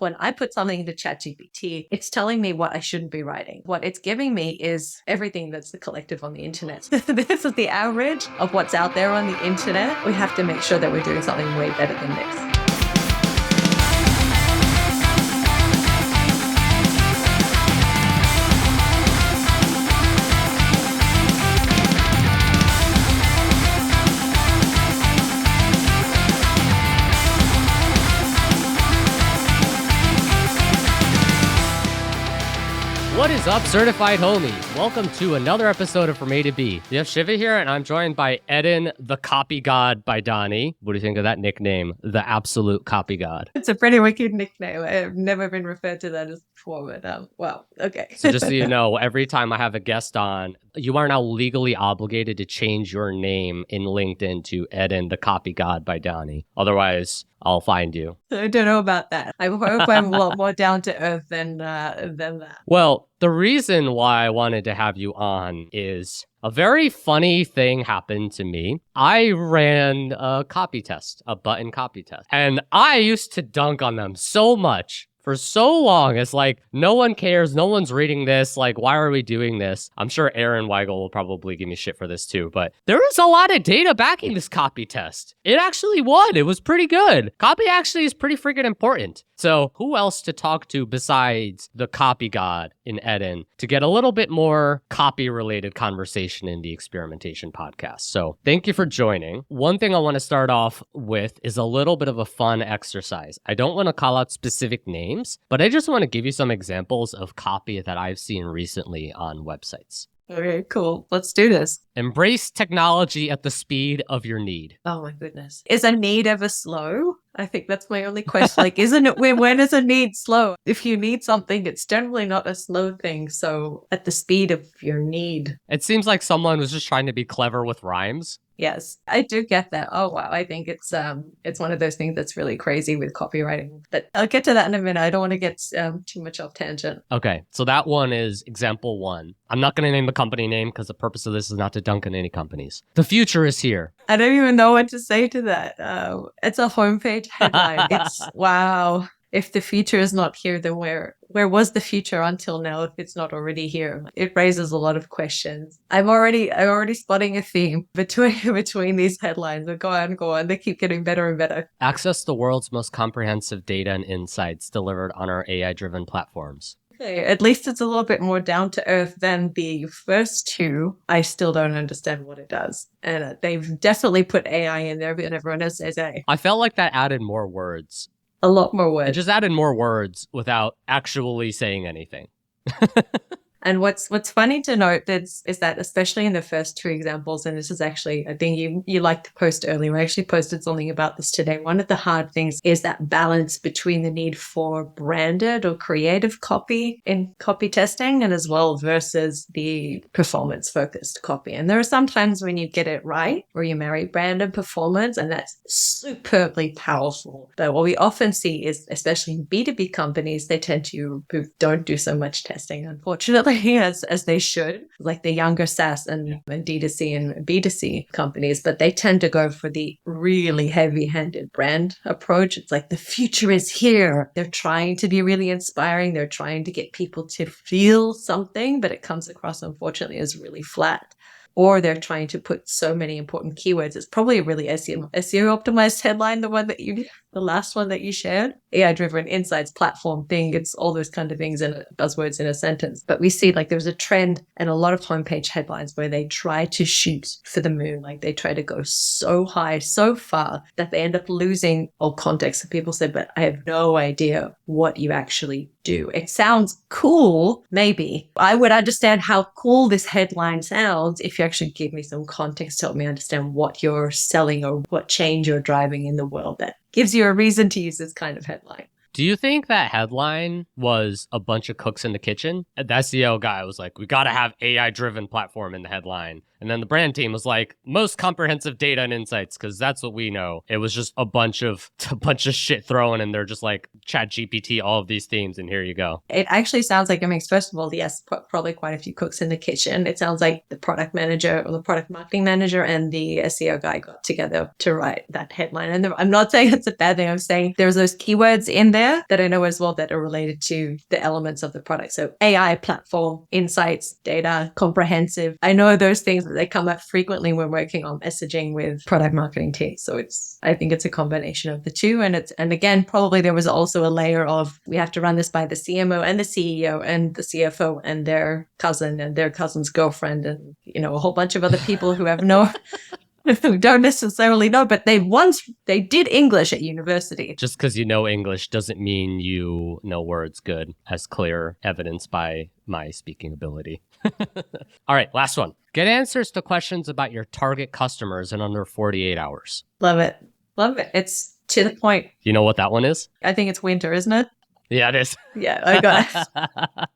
When I put something into ChatGPT, it's telling me what I shouldn't be writing. What it's giving me is everything that's the collective on the internet. This is the average of what's out there on the internet. We have to make sure that we're doing something way better than this. What is up, certified homies? Welcome to another episode of From A to B. You have Shiva here, and I'm joined by Eden, the copy god Bidani. What do you think of that nickname, the absolute copy god? It's a pretty wicked nickname. I've never been referred to that as before, but wow, okay. So just so you know, every time I have a guest on, you are now legally obligated to change your name in LinkedIn to Eden, the copy god Bidani. Otherwise, I'll find you. I don't know about that. I hope I'm a lot more down to earth than that. Well, the reason why I wanted to have you on is a very funny thing happened to me. I ran a copy test, a button copy test, and I used to dunk on them so much. For so long, it's like, no one cares, no one's reading this, like, why are we doing this? I'm sure Aaron Weigel will probably give me shit for this too, but there is a lot of data backing this copy test. It actually won, it was pretty good. Copy actually is pretty freaking important. So who else to talk to besides the copy god in Eden to get a little bit more copy-related conversation in the Experimentation podcast? So thank you for joining. One thing I want to start off with is a little bit of a fun exercise. I don't want to call out specific names, but I just want to give you some examples of copy that I've seen recently on websites. Okay, cool. Let's do this. Embrace technology at the speed of your need. Oh my goodness. Is a need ever slow? I think that's my only question. Like, isn't it, when is a need slow? If you need something, it's generally not a slow thing. So at the speed of your need. It seems like someone was just trying to be clever with rhymes. Yes, I do get that. Oh, wow. I think it's one of those things that's really crazy with copywriting. But I'll get to that in a minute. I don't want to get too much off tangent. Okay, so that one is example one. I'm not going to name the company name because the purpose of this is not to dunk on any companies. The future is here. I don't even know what to say to that. It's a homepage headline. It's wow. If the future is not here, then where was the future until now if it's not already here? It raises a lot of questions. I'm already spotting a theme between these headlines. But go on. They keep getting better and better. Access the world's most comprehensive data and insights delivered on our AI-driven platforms. Okay, at least it's a little bit more down to earth than the first two. I still don't understand what it does. And they've definitely put AI in there, but everyone else says AI. I felt like that added more words. A lot more words. It just added more words without actually saying anything. And what's funny to note is that especially in the first two examples, and this is actually a thing you liked to post earlier, I actually posted something about this today. One of the hard things is that balance between the need for branded or creative copy in copy testing and as well versus the performance focused copy. And there are some times when you get it right where you marry brand and performance, and that's superbly powerful. But what we often see is, especially in B2B companies, they tend to who don't do so much testing, unfortunately. As they should, like the younger SaaS and D2C and B2C companies, but they tend to go for the really heavy-handed brand approach. It's like the future is here. They're trying to be really inspiring. They're trying to get people to feel something, but it comes across, unfortunately, as really flat. Or they're trying to put so many important keywords. It's probably a really SEO optimized headline, the last one that you shared. AI-driven insights platform thing. It's all those kind of things and buzzwords in a sentence. But we see like there's a trend and a lot of homepage headlines where they try to shoot for the moon. Like they try to go so high, so far that they end up losing all context. So people say, but I have no idea what you actually do. It sounds cool, maybe. I would understand how cool this headline sounds if you actually give me some context to help me understand what you're selling or what change you're driving in the world that gives you a reason to use this kind of headline. Do you think that headline was a bunch of cooks in the kitchen? The SEO guy was like, we got to have AI-driven platform in the headline. And then the brand team was like, most comprehensive data and insights, because that's what we know. It was just a bunch of shit thrown, and they're just like, ChatGPT, all of these themes, and here you go. It actually sounds like, I mean, first of all, yes, probably quite a few cooks in the kitchen. It sounds like the product manager or the product marketing manager and the SEO guy got together to write that headline. And I'm not saying it's a bad thing. I'm saying there's those keywords in there that I know as well that are related to the elements of the product. So AI, platform, insights, data, comprehensive. I know those things that they come up frequently when working on messaging with product marketing teams. So I think it's a combination of the two. And again, probably there was also a layer of, we have to run this by the CMO and the CEO and the CFO and their cousin and their cousin's girlfriend and, a whole bunch of other people who have who don't necessarily know, but they did English at university. Just because you know English doesn't mean you know words good, as clear evidence by my speaking ability. All right, last one. Get answers to questions about your target customers in under 48 hours. Love it. Love it. It's to the point. You know what that one is? I think it's winter, isn't it? Yeah, it is. Yeah, I got it.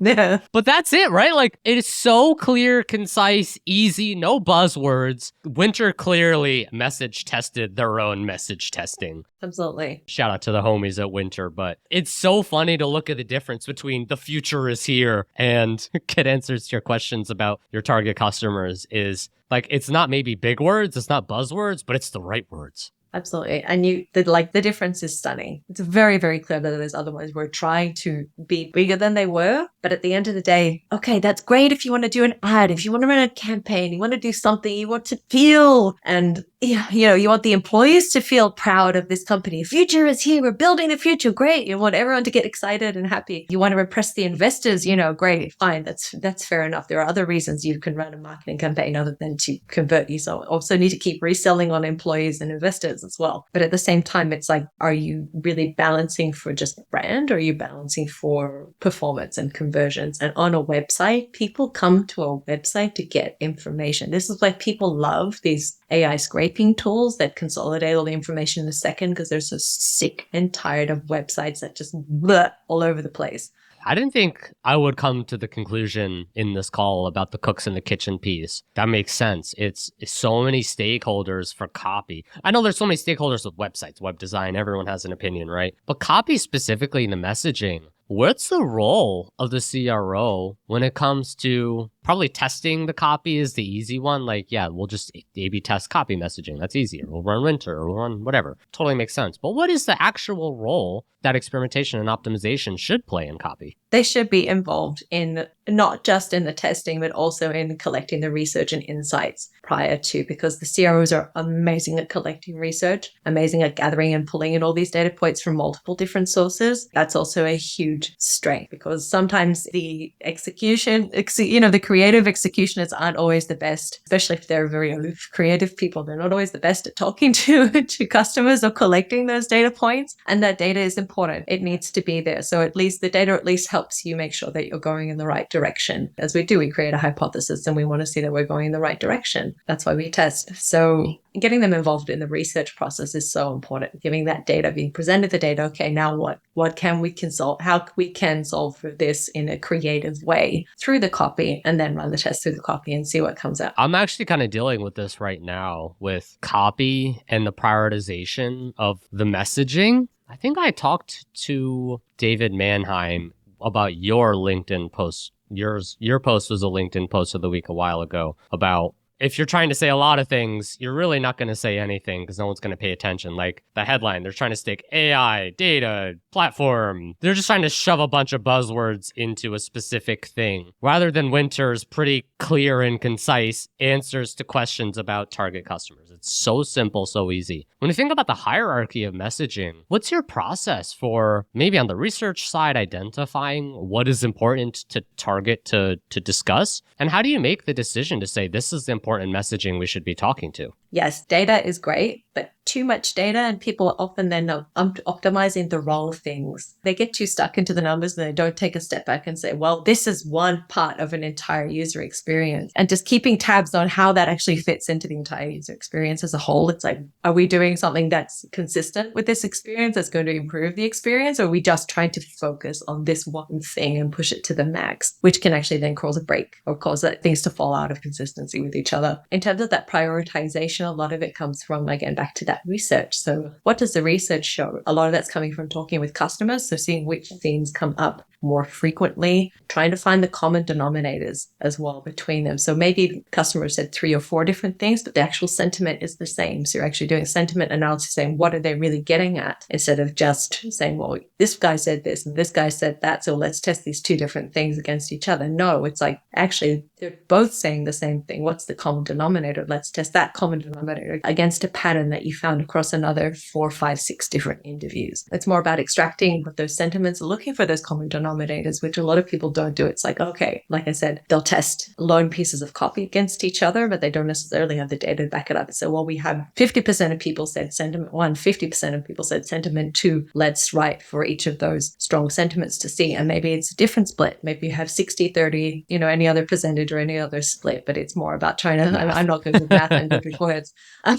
Yeah. But that's it, right? Like, it is so clear, concise, easy, no buzzwords. Winter clearly message tested their own message testing. Absolutely. Shout out to the homies at Winter, but it's so funny to look at the difference between the future is here and get answers to your questions about your target customers is like, it's not maybe big words, it's not buzzwords, but it's the right words. Absolutely. And the difference is stunning. It's very, very clear that there's otherwise we're trying to be bigger than they were. But at the end of the day, okay, that's great if you want to do an ad, if you want to run a campaign, you want to do something, you want to feel and you want the employees to feel proud of this company. Future is here. We're building the future. Great. You want everyone to get excited and happy. You want to impress the investors, great, fine. That's fair enough. There are other reasons you can run a marketing campaign other than to convert you. So also need to keep reselling on employees and investors as well. But at the same time, it's like, are you really balancing for just brand or are you balancing for performance and conversions? And on a website, people come to a website to get information. This is why people love these AI scraping tools that consolidate all the information in a second because they're so sick and tired of websites that just bleh all over the place. I didn't think I would come to the conclusion in this call about the cooks in the kitchen piece. That makes sense. It's so many stakeholders for copy. I know there's so many stakeholders with websites, web design, everyone has an opinion, right? But copy specifically in the messaging, what's the role of the CRO when it comes to probably testing the copy is the easy one? Like, yeah, we'll just A/B test copy messaging. That's easier. We'll run Winter or we'll run whatever. Totally makes sense. But what is the actual role that experimentation and optimization should play in copy? They should be involved in not just in the testing, but also in collecting the research and insights prior to, because the CROs are amazing at collecting research, amazing at gathering and pulling in all these data points from multiple different sources. That's also a huge strength because sometimes the execution, the creative executionists aren't always the best, especially if they're very aloof creative people. They're not always the best at talking to customers or collecting those data points. And that data is important. It needs to be there. So at least the data at least helps you make sure that you're going in the right direction. As we create a hypothesis and we want to see that we're going in the right direction. That's why we test. So getting them involved in the research process is so important. Giving that data, being presented the data. Okay, now what? What can we solve? How we can solve for this in a creative way through the copy and then run the test through the copy and see what comes out. I'm actually kind of dealing with this right now with copy and the prioritization of the messaging. I think I talked to David Mannheim about your LinkedIn post. Your post was a LinkedIn post of the week a while ago about if you're trying to say a lot of things, you're really not going to say anything because no one's going to pay attention. Like the headline, they're trying to stick AI, data, platform. They're just trying to shove a bunch of buzzwords into a specific thing rather than Winter's pretty clear and concise answers to questions about target customers. It's so simple, so easy. When you think about the hierarchy of messaging, what's your process for maybe on the research side identifying what is important to target to discuss? And how do you make the decision to say this is the important messaging we should be talking to? yes, data is great, but too much data, and people are often then optimizing the wrong things. They get too stuck into the numbers and they don't take a step back and say, well, this is one part of an entire user experience. And just keeping tabs on how that actually fits into the entire user experience as a whole. It's like, are we doing something that's consistent with this experience that's going to improve the experience? Or are we just trying to focus on this one thing and push it to the max, which can actually then cause a break or cause things to fall out of consistency with each other? In terms of that prioritization, a lot of it comes from, again, back to that research. So what does the research show? A lot of that's coming from talking with customers. So seeing which themes come up more frequently, trying to find the common denominators as well between them. So maybe customers said 3 or 4 different things, but the actual sentiment is the same. So you're actually doing sentiment analysis, saying what are they really getting at, instead of just saying, well, this guy said this and this guy said that, so let's test these 2 different things against each other. No, it's like, actually, they're both saying the same thing. What's the common denominator? Let's test that common denominator against a pattern that you found across another 4, 5, 6 different interviews. It's more about extracting what those sentiments are, looking for those common denominators, which a lot of people don't do. It's like, okay, like I said, they'll test lone pieces of copy against each other, but they don't necessarily have the data to back it up. So, well, we have 50% of people said sentiment 1, 50% of people said sentiment 2. Let's write for each of those strong sentiments to see. And maybe it's a different split. Maybe you have 60, 30, any other percentage or any other split, but it's more about trying to, I'm not good with math and good with words. I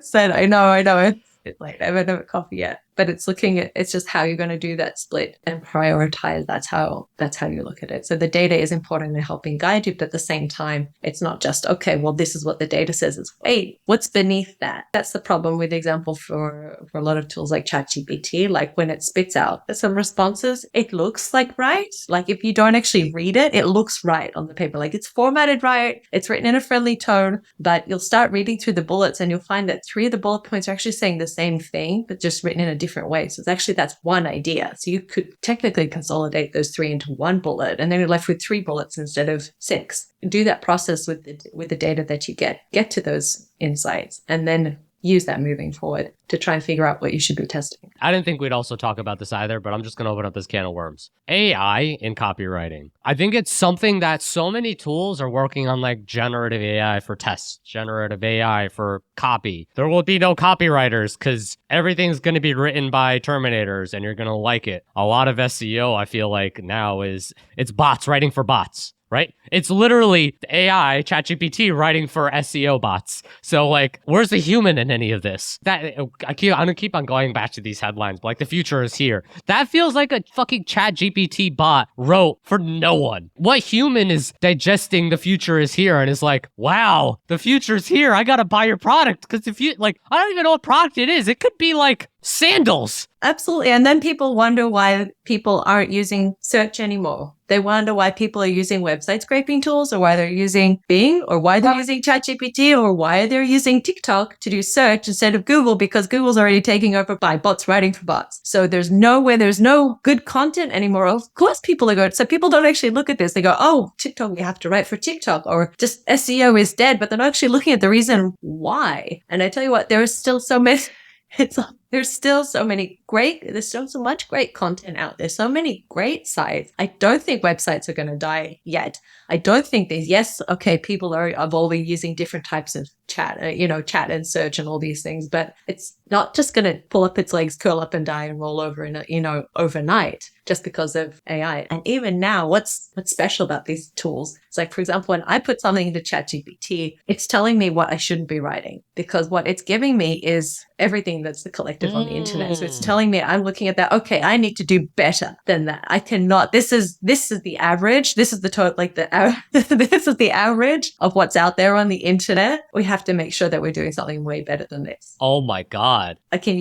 said, I know. It's late. I haven't had a coffee yet, but it's just how you're going to do that split and prioritize. That's how you look at it. So the data is important in helping guide you, but at the same time, it's not just, okay, well, this is what the data says. It's, wait, what's beneath that? That's the problem with the example for a lot of tools like ChatGPT. Like when it spits out some responses, it looks like right. Like if you don't actually read it, it looks right on the paper. Like it's formatted right. It's written in a friendly tone, but you'll start reading through the bullets and you'll find that 3 of the bullet points are actually saying the same thing, but just written in a different way. So that's one idea. So you could technically consolidate those 3 into one bullet, and then you're left with 3 bullets instead of 6. Do that process with the data that you get to those insights, and then use that moving forward to try and figure out what you should be testing. I didn't think we'd also talk about this either, but I'm just going to open up this can of worms. AI in copywriting. I think it's something that so many tools are working on, like generative AI for tests, generative AI for copy. There will be no copywriters because everything's going to be written by Terminators and you're going to like it. A lot of SEO, I feel like now it's bots writing for bots. Right? It's literally AI, ChatGPT writing for SEO bots. So like, where's the human in any of this? I'm gonna keep on going back to these headlines, but like the future is here. That feels like a fucking ChatGPT bot wrote for no one. What human is digesting the future is here and is like, wow, the future is here. I gotta buy your product. Because if you like, I don't even know what product it is. It could be like sandals. Absolutely. And then people wonder why people aren't using search anymore. They wonder why people are using website scraping tools, or why they're using Bing, or why they're using ChatGPT, or why they're using TikTok to do search instead of Google, because Google's already taking over by bots writing for bots. So there's no good content anymore. Of course people are going. So people don't actually look at this. They go, oh, TikTok, we have to write for TikTok, or just SEO is dead, but they're not actually looking at the reason why. And I tell you what, there is still so many. There's still so much great content out there, so many great sites. I don't think websites are going to die yet. I don't think people are evolving using different types of chat, chat and search and all these things, but it's not just going to pull up its legs, curl up and die and roll over overnight just because of AI. And even now, what's special about these tools? It's like, for example, when I put something into ChatGPT, it's telling me what I shouldn't be writing, because what it's giving me is everything that's the collective on the internet. So it's telling me, I'm looking at that. Okay, I need to do better than that. I cannot. This is the average. This is the total, this is the average of what's out there on the internet. We have to make sure that we're doing something way better than this. Oh my God. You can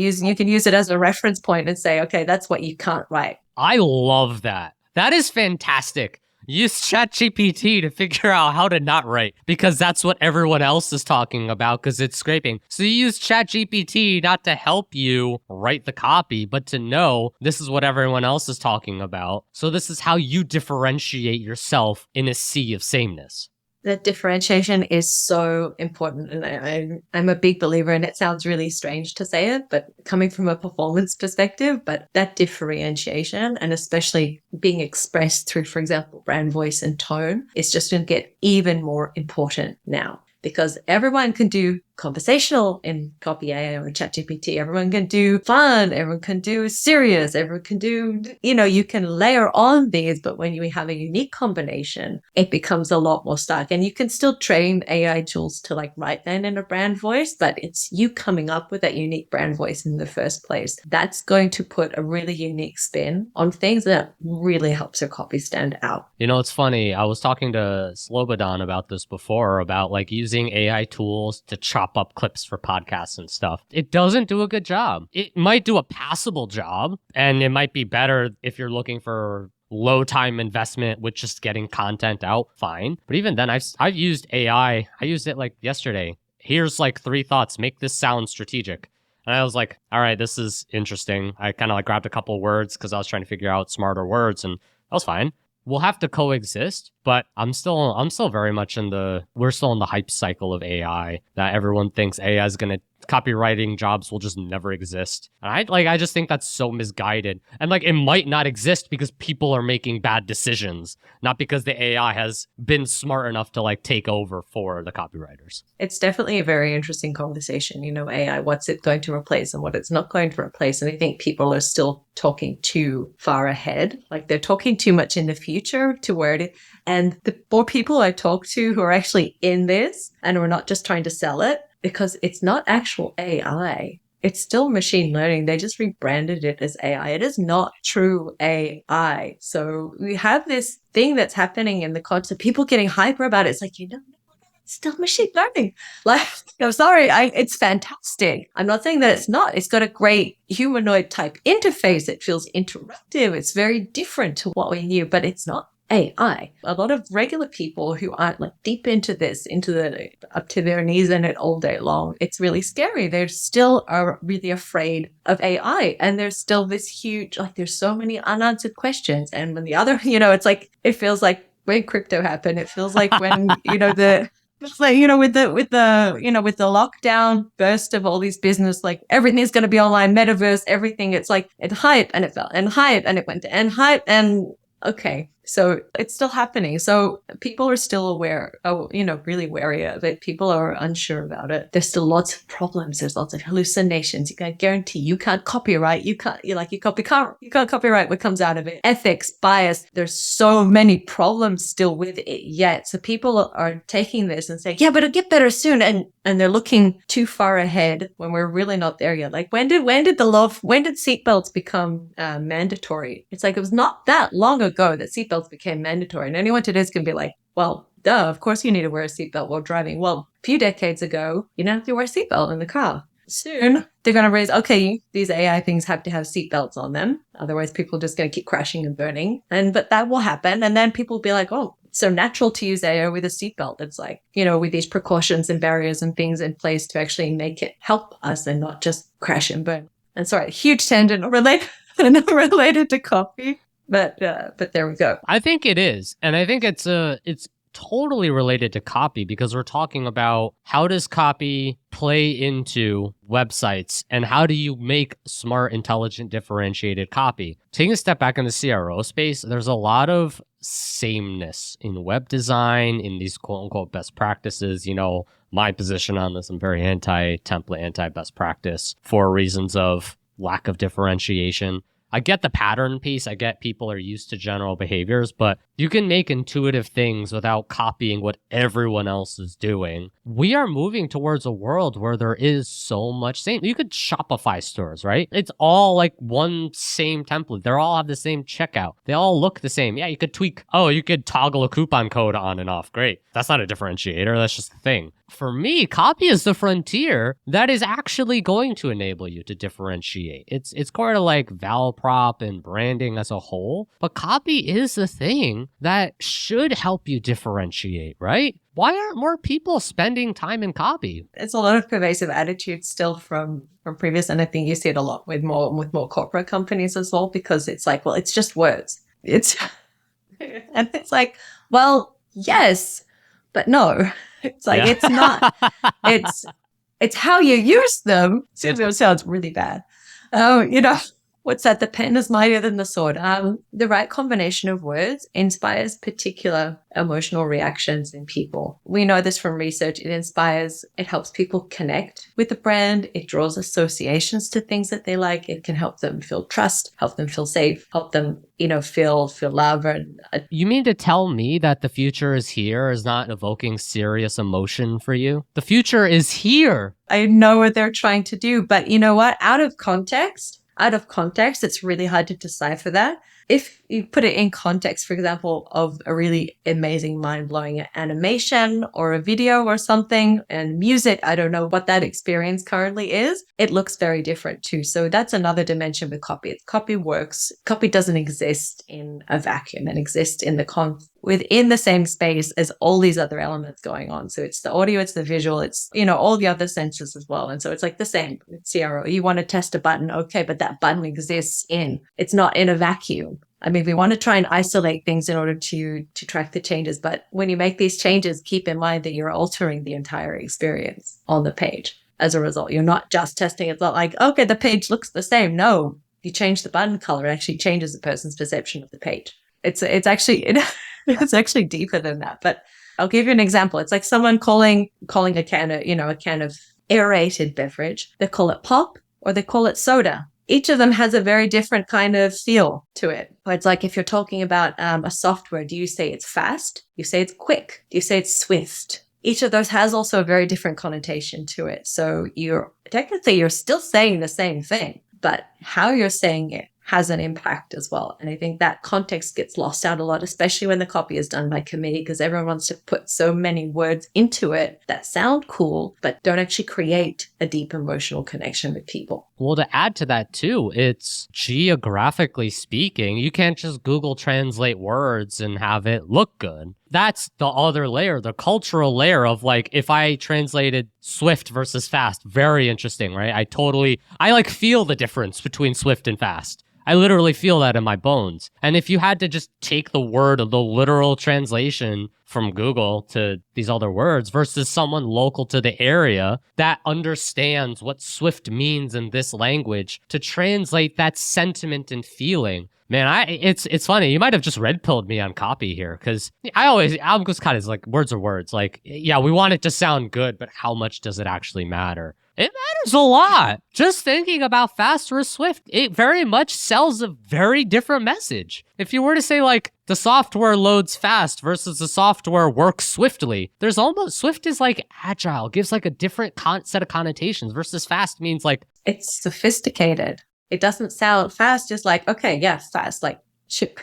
use it as a reference point and say, okay, that's what you can't write. I love that. That is fantastic. Use ChatGPT to figure out how to not write, because that's what everyone else is talking about, because it's scraping. So you use ChatGPT not to help you write the copy, but to know this is what everyone else is talking about. So this is how you differentiate yourself in a sea of sameness. That differentiation is so important. And I'm a big believer, and it sounds really strange to say it, but coming from a performance perspective, but that differentiation, and especially being expressed through, for example, brand voice and tone, is just going to get even more important now. because everyone can do conversational in copy AI or ChatGPT. Everyone can do fun. Everyone can do serious. Everyone can do, you can layer on these, but when you have a unique combination, it becomes a lot more stark. And you can still train AI tools to like write that in a brand voice, but it's you coming up with that unique brand voice in the first place. That's going to put a really unique spin on things that really helps your copy stand out. It's funny. I was talking to Slobodan about this before, about like using AI tools to chop up clips for podcasts and stuff. It doesn't do a good job. It might do a passable job, and it might be better if you're looking for low time investment with just getting content out, fine. But even then, I've used AI. I used it like yesterday. Here's like 3 thoughts. Make this sound strategic. And I was like, all right, this is interesting. I kind of like grabbed a couple words because I was trying to figure out smarter words, and that was fine. We'll have to coexist, but I'm still very much we're still in the hype cycle of AI, that everyone thinks AI is going to, copywriting jobs will just never exist. And I just think that's so misguided. And like, it might not exist because people are making bad decisions, not because the AI has been smart enough to like take over for the copywriters. It's definitely a very interesting conversation. AI, what's it going to replace and what it's not going to replace. And I think people are still talking too far ahead. Like they're talking too much in the future to where it is. And the more people I talk to who are actually in this and are not just trying to sell it, because it's not actual AI. It's still machine learning. They just rebranded it as AI. It is not true AI. So we have this thing that's happening in the concept, people getting hyper about it. It's like, it's still machine learning. Like, I'm sorry, it's fantastic. I'm not saying that it's not. It's got a great humanoid type interface. It feels interactive. It's very different to what we knew, but it's not AI. A lot of regular people who aren't like deep into this, up to their knees in it all day long, it's really scary. They still are really afraid of AI. And there's still this huge, like there's so many unanswered questions. And when the other, it's like, it feels like when crypto happened, it feels like when, it's like, with the lockdown burst of all these business, like everything's going to be online, metaverse, everything. It's like it hype and it fell and hype and it went to end hype and okay. So it's still happening. So people are still aware, really wary of it. People are unsure about it. There's still lots of problems. There's lots of hallucinations. You can't guarantee, you can't copyright. You can't copyright what comes out of it. Ethics, bias. There's so many problems still with it yet. So people are taking this and saying, yeah, but it'll get better soon. And they're looking too far ahead when we're really not there yet. Like when did seatbelts become mandatory? It's like, it was not that long ago that seatbelts became mandatory. And anyone today is going to be like, well, duh, of course you need to wear a seatbelt while driving. Well, a few decades ago, you don't have to wear a seatbelt in the car. Soon, they're going to raise, okay, these AI things have to have seatbelts on them. Otherwise, people are just going to keep crashing and burning. But that will happen. And then people will be like, oh, it's so natural to use AI with a seatbelt. It's like, with these precautions and barriers and things in place to actually make it help us and not just crash and burn. And sorry, huge tangent related to copy. But there we go. I think it is. And I think it's totally related to copy, because we're talking about how does copy play into websites and how do you make smart, intelligent, differentiated copy. Taking a step back in the CRO space, there's a lot of sameness in web design, in these quote unquote best practices. My position on this, I'm very anti-template, anti-best practice for reasons of lack of differentiation. I get the pattern piece. I get people are used to general behaviors, but you can make intuitive things without copying what everyone else is doing. We are moving towards a world where there is so much same. You could Shopify stores, right? It's all like one same template. They all have the same checkout. They all look the same. Yeah, you could tweak. Oh, you could toggle a coupon code on and off. Great. That's not a differentiator. That's just a thing. For me, copy is the frontier that is actually going to enable you to differentiate. It's kind of like Valprop and branding as a whole, but copy is the thing that should help you differentiate, right? Why aren't more people spending time in copy? It's a lot of pervasive attitudes still from previous, and I think you see it a lot with more corporate companies as well, because it's like, well, it's just words. And it's like, well, yes, but no. It's like, It's not, it's how you use them. It sounds really bad. What's that? The pen is mightier than the sword. The right combination of words inspires particular emotional reactions in people. We know this from research. It helps people connect with the brand. It draws associations to things that they like. It can help them feel trust, help them feel safe, help them, feel love. You mean to tell me that the future is here is not evoking serious emotion for you? The future is here. I know what they're trying to do, but you know what? Out of context, it's really hard to decipher that. If you put it in context, for example, of a really amazing, mind-blowing animation or a video or something, and music, I don't know what that experience currently is, it looks very different too. So that's another dimension with copy. Copy works. Copy doesn't exist in a vacuum. It exists within the same space as all these other elements going on. So it's the audio, it's the visual, it's, all the other senses as well. And so it's like the same with CRO. You want to test a button, okay, but that button exists it's not in a vacuum. I mean, we want to try and isolate things in order to track the changes. But when you make these changes, keep in mind that you're altering the entire experience on the page. As a result, you're not just testing. It's not like, okay, the page looks the same. No, you change the button color. It actually changes the person's perception of the page. It's actually deeper than that. But I'll give you an example. It's like someone calling a can of aerated beverage. They call it pop or they call it soda. Each of them has a very different kind of feel to it. But it's like if you're talking about a software, do you say it's fast? Do you say it's quick? Do you say it's swift? Each of those has also a very different connotation to it. So you're still saying the same thing, but how you're saying it has an impact as well. And I think that context gets lost out a lot, especially when the copy is done by committee, because everyone wants to put so many words into it that sound cool, but don't actually create a deep emotional connection with people. Well, to add to that too, it's geographically speaking, you can't just Google translate words and have it look good. That's the other layer, the cultural layer of like, if I translated swift versus fast, very interesting, right? I feel the difference between swift and fast. I literally feel that in my bones. And if you had to just take the literal translation from Google to these other words versus someone local to the area that understands what swift means in this language to translate that sentiment and feeling, man, it's funny. You might have just red pilled me on copy here because I'm just kind of like words are words. Like, yeah, we want it to sound good, but how much does it actually matter? It matters a lot. Just thinking about fast or swift, it very much sells a very different message. If you were to say like the software loads fast versus the software works swiftly, swift is like agile, gives like a different set of connotations versus fast means like it's sophisticated. It doesn't sound fast, just like, okay, yeah, fast, like ship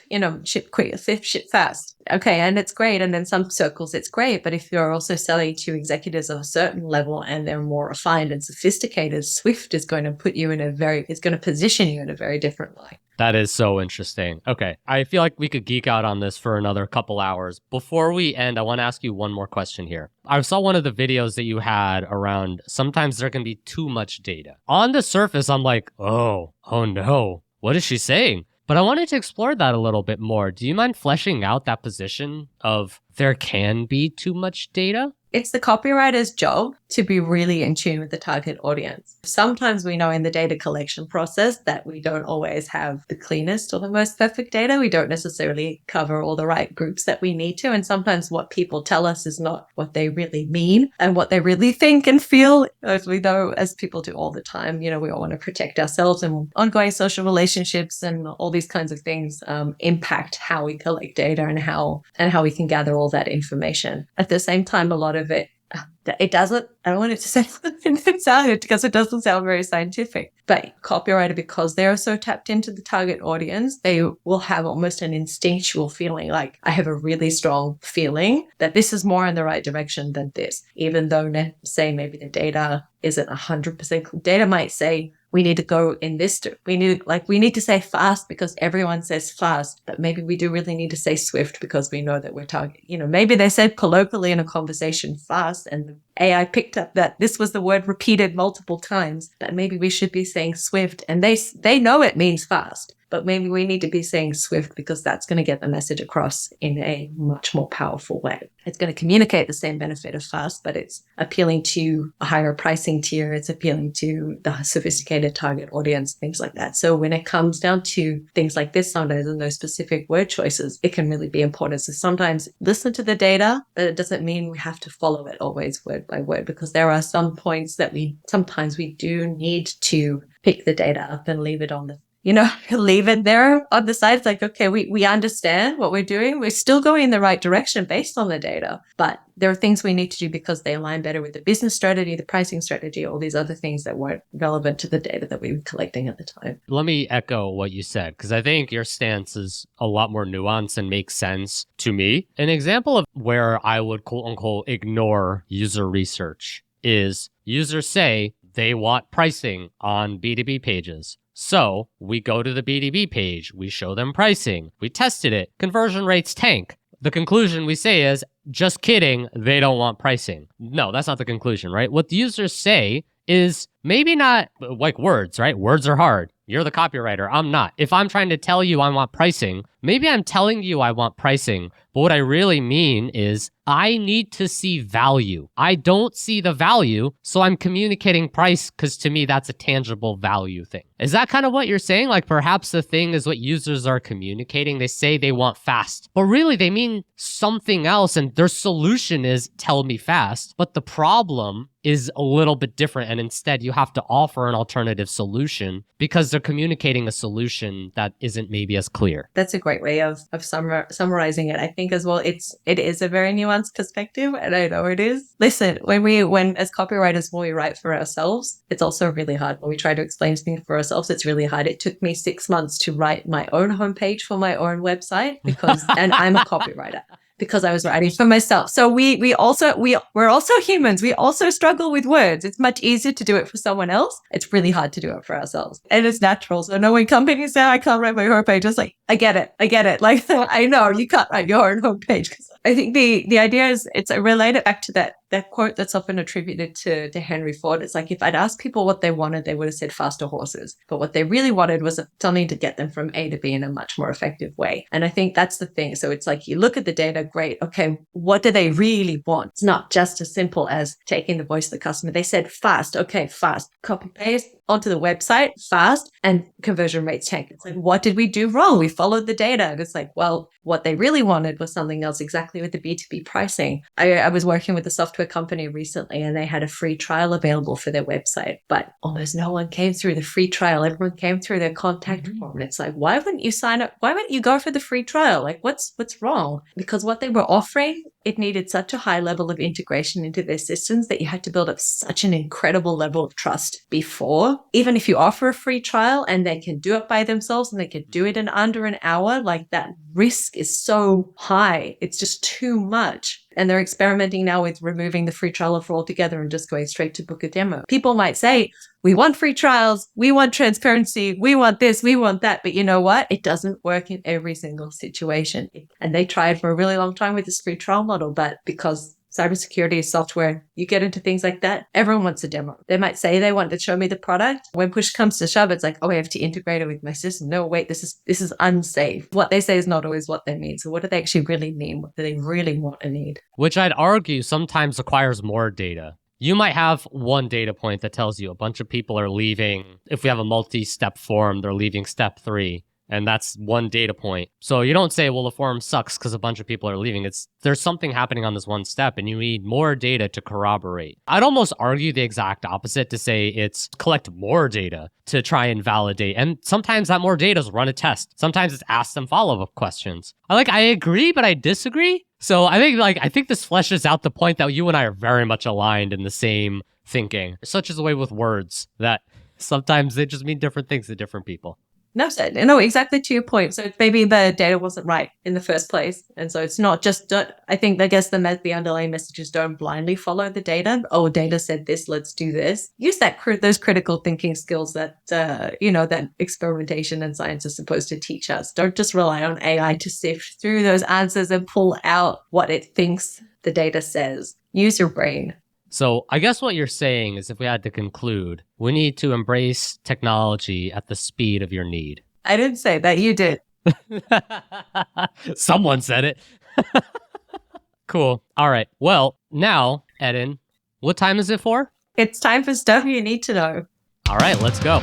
quick, ship fast. Okay, and it's great. And in some circles, it's great. But if you're also selling to executives of a certain level and they're more refined and sophisticated, Swift is going to position you in a very different light. That is so interesting. Okay, I feel like we could geek out on this for another couple hours. Before we end, I want to ask you one more question here. I saw one of the videos that you had around sometimes there can be too much data. On the surface, I'm like, oh no, what is she saying? But I wanted to explore that a little bit more. Do you mind fleshing out that position of there can be too much data? It's the copywriter's job to be really in tune with the target audience. Sometimes we know in the data collection process that we don't always have the cleanest or the most perfect data. We don't necessarily cover all the right groups that we need to. And sometimes what people tell us is not what they really mean and what they really think and feel, as we know, as people do all the time. We all want to protect ourselves, and ongoing social relationships and all these kinds of things impact how we collect data and how we can gather all that information. At the same time, a lot of it doesn't, I don't want it to say because it doesn't sound very scientific, but copywriter, because they're so tapped into the target audience, they will have almost an instinctual feeling like, I have a really strong feeling that this is more in the right direction than this, even though say maybe the data isn't 100%. Data might say, we need to go in this, we need to say fast because everyone says fast, but maybe we do really need to say swift because we know that we're targeting, maybe they said colloquially in a conversation fast and the AI picked up that this was the word repeated multiple times, but maybe we should be saying swift, and they know it means fast. but maybe we need to be saying swift because that's going to get the message across in a much more powerful way. It's going to communicate the same benefit of fast, but it's appealing to a higher pricing tier. It's appealing to the sophisticated target audience, things like that. So when it comes down to things like this, sometimes in those specific word choices, it can really be important. So sometimes listen to the data, but it doesn't mean we have to follow it always word by word, because there are some points that sometimes we do need to pick the data up and leave it on the, leave it there on the side. It's like, okay, we understand what we're doing. We're still going in the right direction based on the data, but there are things we need to do because they align better with the business strategy, the pricing strategy, all these other things that weren't relevant to the data that we were collecting at the time. Let me echo what you said, because I think your stance is a lot more nuanced and makes sense to me. An example of where I would quote unquote ignore user research is users say they want pricing on B2B pages. So we go to the B2B page, we show them pricing, we tested it, conversion rates tank. The conclusion we say is, just kidding, they don't want pricing. No, that's not the conclusion, right? What the users say is maybe not like words, right? Words are hard. You're the copywriter. I'm not. If I'm trying to tell you I want pricing, maybe I'm telling you I want pricing, but what I really mean is I need to see value. I don't see the value, so I'm communicating price because to me, that's a tangible value thing. Is that kind of what you're saying? Like perhaps the thing is what users are communicating. They say they want fast, but really they mean something else and their solution is tell me fast. But the problem is a little bit different. And instead you have to offer an alternative solution because they're communicating a solution that isn't maybe as clear. That's a great way of summarizing it. I think as well, it is a very nuanced perspective, and I know it is. Listen, when as copywriters, when we write for ourselves, it's also really hard. When we try to explain things for ourselves, it's really hard. It took me 6 months to write my own homepage for my own website and I'm a copywriter. Because I was writing for myself. So we're also humans. We also struggle with words. It's much easier to do it for someone else. It's really hard to do it for ourselves. And it's natural. So no, when companies say I can't write my homepage, it's like, I get it. Like, I know you can't write your own homepage. I think the idea is it's related back to that quote that's often attributed to Henry Ford. It's like, if I'd asked people what they wanted, they would have said faster horses. But what they really wanted was something to get them from A to B in a much more effective way. And I think that's the thing. So it's like, you look at the data, great. Okay, what do they really want? It's not just as simple as taking the voice of the customer. They said fast. Okay, fast. Copy paste onto the website, fast, and conversion rates tank. It's like, what did we do wrong? We followed the data. And it's like, well, what they really wanted was something else, exactly with the B2B pricing. I was working with a software company recently and they had a free trial available for their website, but almost no one came through the free trial. Everyone came through their contact form. And it's like, why wouldn't you sign up? Why wouldn't you go for the free trial? Like, what's wrong? Because what they were offering, it needed such a high level of integration into their systems that you had to build up such an incredible level of trust before. Even if you offer a free trial and they can do it by themselves and they can do it in under an hour, like that risk is so high. It's just too much. And they're experimenting now with removing the free trial offer altogether and just going straight to book a demo. People might say, we want free trials, we want transparency, we want this, we want that. But you know what? It doesn't work in every single situation. And they tried for a really long time with this free trial model, but because cybersecurity is software, you get into things like that, everyone wants a demo. They might say they want to show me the product. When push comes to shove, it's like, oh, I have to integrate it with my system. No, wait, this is unsafe. What they say is not always what they mean. So what do they actually really mean? What do they really want and need? Which I'd argue sometimes requires more data. You might have one data point that tells you a bunch of people are leaving. If we have a multi-step form, they're leaving step 3. And that's one data point. So you don't say, well, the form sucks because a bunch of people are leaving. There's something happening on this one step and you need more data to corroborate. I'd almost argue the exact opposite to say it's collect more data to try and validate. And sometimes that more data is run a test. Sometimes it's ask them follow-up questions. I agree, but I disagree. So I think this fleshes out the point that you and I are very much aligned in the same thinking. Such is the way with words that sometimes they just mean different things to different people. No, exactly to your point. So maybe the data wasn't right in the first place. And so it's not just, I guess the underlying message is don't blindly follow the data. Oh, data said this, let's do this. Use those critical thinking skills that, that experimentation and science is supposed to teach us. Don't just rely on AI to sift through those answers and pull out what it thinks the data says. Use your brain. So I guess what you're saying is if we had to conclude, we need to embrace technology at the speed of your need. I didn't say that. You did. Someone said it. Cool. All right. Well, now, Eden, what time is it for? It's time for stuff you need to know. All right, let's go.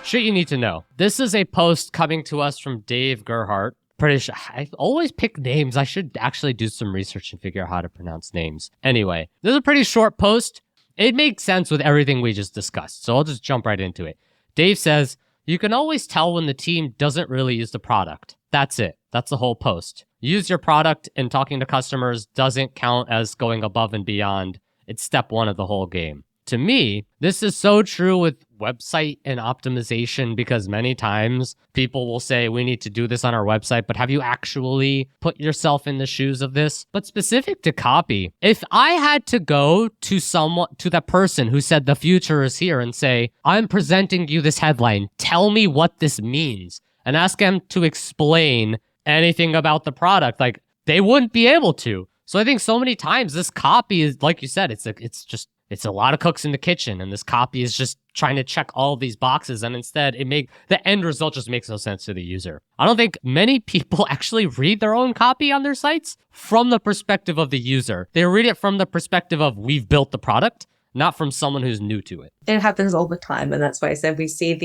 Shit you need to know. This is a post coming to us from Dave Gerhardt. Pretty sure I always pick names. I should actually do some research and figure out how to pronounce names. Anyway, this is a pretty short post. It makes sense with everything we just discussed, so I'll just jump right into it. Dave says, you can always tell when the team doesn't really use the product. That's it. That's the whole post. Use your product, and talking to customers doesn't count as going above and beyond. It's step one of the whole game. To me, this is so true with website and optimization, because many times people will say, we need to do this on our website, but have you actually put yourself in the shoes of this? But specific to copy, if I had to go to that person who said the future is here and say, I'm presenting you this headline, tell me what this means, and ask them to explain anything about the product, like, they wouldn't be able to. So I think so many times this copy is, like you said, it's a lot of cooks in the kitchen, and this copy is just trying to check all of these boxes, and instead the end result just makes no sense to the user. I don't think many people actually read their own copy on their sites from the perspective of the user. They read it from the perspective of, we've built the product, not from someone who's new to it. It happens all the time. And that's why I said we see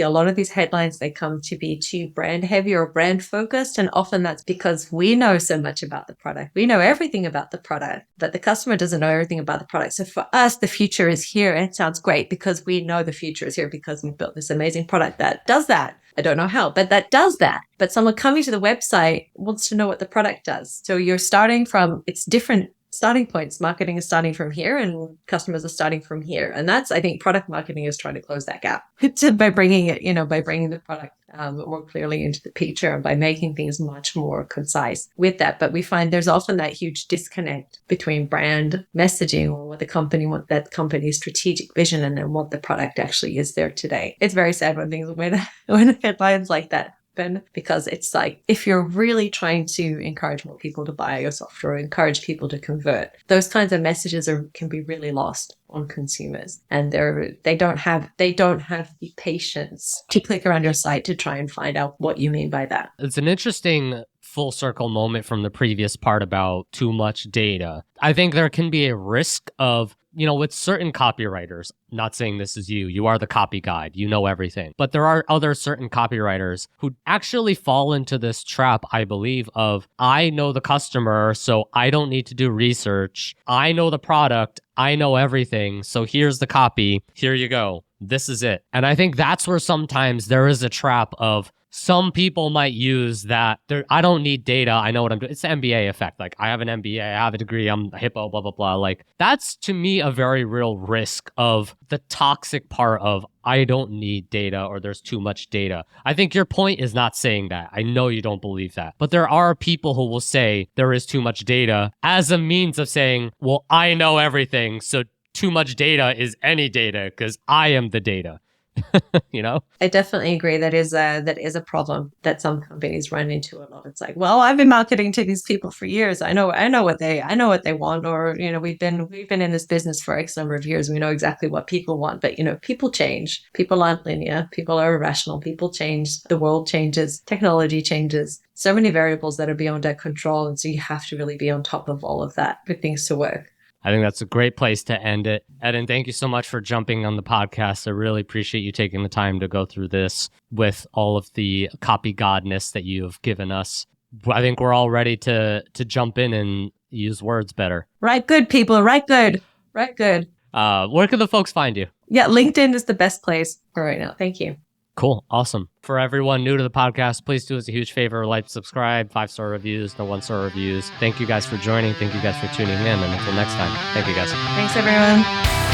a lot of these headlines, they come to be too brand heavy or brand focused. And often that's because we know so much about the product. We know everything about the product, but the customer doesn't know everything about the product. So for us, the future is here. And it sounds great because we know the future is here because we've built this amazing product that does that. I don't know how, but that does that. But someone coming to the website wants to know what the product does. So you're starting from, it's different starting points. Marketing is starting from here and customers are starting from here. And that's, I think, product marketing is trying to close that gap by bringing it, by bringing the product more clearly into the picture and by making things much more concise with that. But we find there's often that huge disconnect between brand messaging or what the company wants, that company's strategic vision, and then what the product actually is there today. It's very sad when headlines like that, because it's like, if you're really trying to encourage more people to buy your software or encourage people to convert, those kinds of messages can be really lost on consumers, and they don't have the patience to click around your site to try and find out what you mean by that. It's an interesting full circle moment from the previous part about too much data. I think there can be a risk of, with certain copywriters, not saying this is you are the copy guide, you know everything. But there are other certain copywriters who actually fall into this trap, I believe, of, I know the customer, so I don't need to do research. I know the product, I know everything, so here's the copy, here you go. This is it. And I think that's where sometimes there is a trap of, some people might use that. I don't need data. I know what I'm doing. It's the MBA effect. Like, I have an MBA, I have a degree, I'm a hippo, blah, blah, blah. Like, that's to me a very real risk of the toxic part of, I don't need data, or there's too much data. I think your point is not saying that. I know you don't believe that. But there are people who will say there is too much data as a means of saying, well, I know everything, so too much data is any data because I am the data. I definitely agree. That is a problem that some companies run into a lot. It's like, well, I've been marketing to these people for years. I know what they want, or we've been in this business for X number of years. We know exactly what people want. But people change. People aren't linear. People are irrational. People change. The world changes. Technology changes. So many variables that are beyond our control, and so you have to really be on top of all of that for things to work. I think that's a great place to end it. Eden, thank you so much for jumping on the podcast. I really appreciate you taking the time to go through this with all of the copy godness that you've given us. I think we're all ready to jump in and use words better. Right, good people. Right, good. Where can the folks find you? Yeah, LinkedIn is the best place for right now. Thank you. Cool. Awesome. For everyone new to the podcast, please do us a huge favor. Like, subscribe, 5-star reviews, no 1-star reviews. Thank you guys for joining. Thank you guys for tuning in. And until next time, thank you guys. Thanks, everyone.